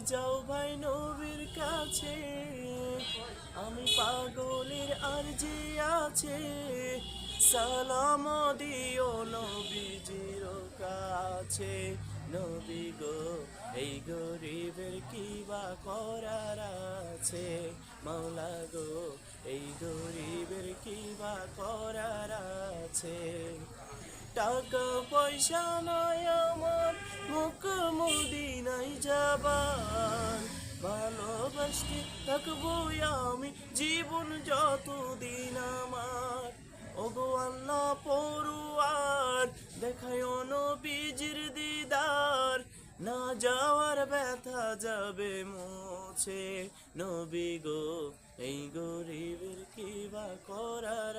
যাও ভাই নবীর কাছে, আমি পাগলের আরজি আছে, সালাম দিও নবীজির কাছে। নবী গো এই গরিবের কি বা করার আছে, মাওলা গো এই গরিবের কি বা করার আছে। টাকা পয়সা নয় আমার, মুখ মদিনায় যাবার, ভালোবাসতে থাকবো আমি জীবন যতদিন আমার। ওগো আল্লাহ পড়ুয়ার, দেখায় নবীজির দিদার, না যাওয়ার ব্যথা যাবে মুছে। নবী গো এই গরিবের কি বা করার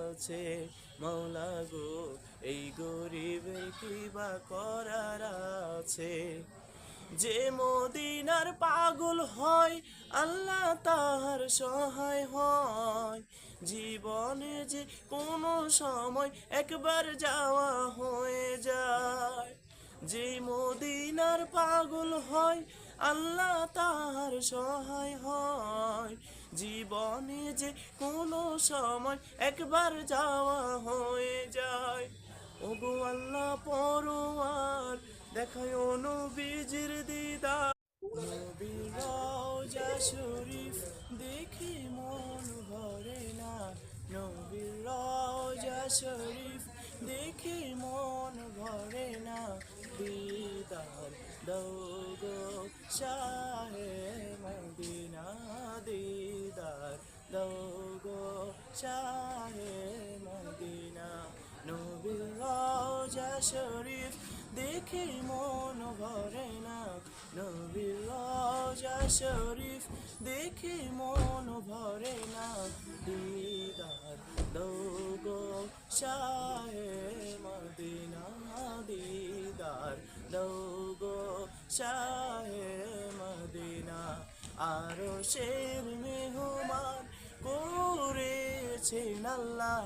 আছে, মাওলা গো এই গরিবের কি বা করার আছে। যে মদিনার পাগল হয় আল্লাহ তাহার সহায় হয়, জীবনে যে কোনো সময় একবার যাওয়া হয়ে যায়। যে মদিনার পাগল হয় আল্লাহ তাহার সহায় হয়, জীবনে যে কোনো সময় একবার যাওয়া হয়ে যায়। ওগো আল্লাহ পরোয়ার, দেখায় নবীজির দিদার। নবীর রওজা শরীফ দেখে মন ভরে না, নবীর রওজা শরীফ দেখে মন ভরে না। দিদার দাও গো শাহে মদিনা, দিদার দাও গো শাহে মদিনা। নবীর রওজা শরীফ দেখে মন ভরে না, নবীর রওজা শরীফ দেখে মন ভরে না। দিদার দাও গো শাহে মদিনা, দিদার দাও গো শাহে মদিনা। আরশের মেহমান করেছেন আল্লাহ,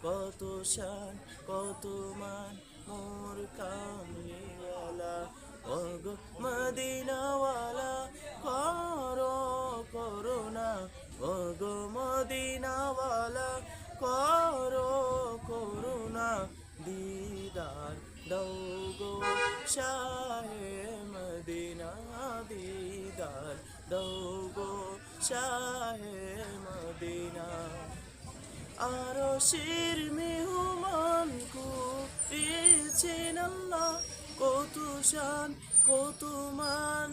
কত শান কত মান মোর কামলিওয়ালা। ওগো মদিনাওয়ালা করো করুণা, ওগো মদিনাওয়ালা করো করুণা। দিদার দাও গো শাহে মদিনা, দিদার দাও গো শাহে মদিনা। আরশের মেহমান করেছেন আল্লাহ, কত শান কত মান